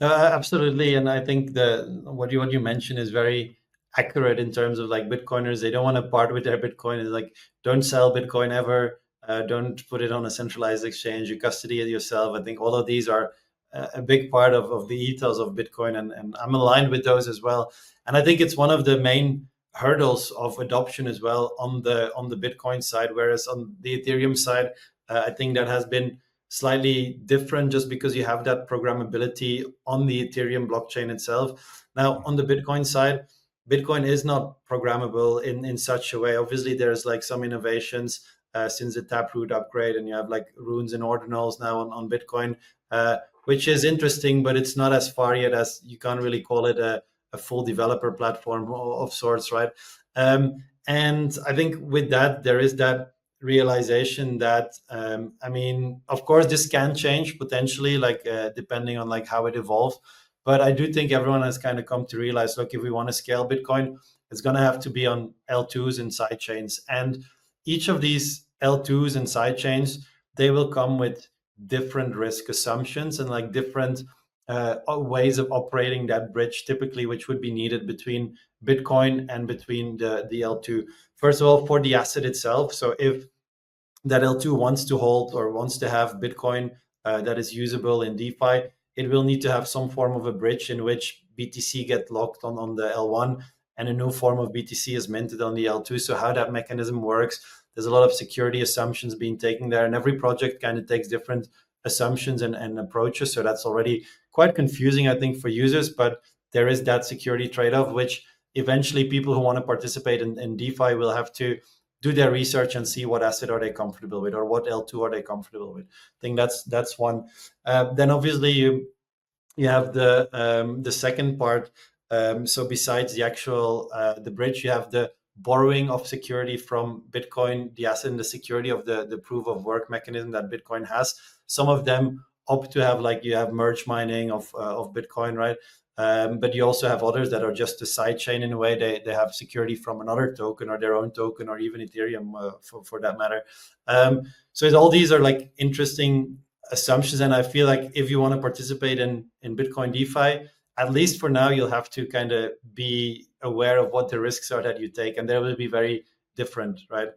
Absolutely, and I think the what you mentioned is very accurate in terms of like Bitcoiners. They don't want to part with their Bitcoin. It's like don't sell Bitcoin ever. Don't put it on a centralized exchange. You custody it yourself. I think all of these are a big part of the ethos of Bitcoin, and I'm aligned with those as well. And I think it's one of the main hurdles of adoption as well on the Bitcoin side. Whereas on the Ethereum side, I think that has been slightly different just because you have that programmability on the Ethereum blockchain itself. Now, on the Bitcoin side, Bitcoin is not programmable in such a way. Obviously, there's like some innovations since the Taproot upgrade, and you have like runes and ordinals now on Bitcoin, which is interesting, but it's not as far yet as you can't really call it a full developer platform of sorts, right? And I think with that, there is that realization that I mean, of course this can change potentially, like depending on like how it evolves, but I do think everyone has kind of come to realize, look, if we want to scale Bitcoin, it's going to have to be on L2s and sidechains, and each of these L2s and sidechains, they will come with different risk assumptions and like different ways of operating that bridge typically, which would be needed between Bitcoin and between the L2. First of all, for the asset itself. So if that L2 wants to hold or wants to have Bitcoin that is usable in DeFi, it will need to have some form of a bridge in which BTC get locked on the L1 and a new form of BTC is minted on the L2. So how that mechanism works, there's a lot of security assumptions being taken there, and every project kind of takes different assumptions and approaches. So that's already quite confusing, I think, for users, but there is that security trade-off, which eventually people who want to participate in DeFi will have to do their research and see what asset are they comfortable with or what L2 are they comfortable with. I think that's one. Then obviously you have the second part. So besides the actual the bridge, you have the borrowing of security from Bitcoin, the asset and the security of the proof of work mechanism that Bitcoin has. Some of them opt to have like you have merge mining of Bitcoin, right? But you also have others that are just a side chain in a way. They have security from another token or their own token or even Ethereum for that matter. So all these are like interesting assumptions, and I feel like if you want to participate in Bitcoin DeFi, at least for now, you'll have to kind of be aware of what the risks are that you take, and they will be very different, right?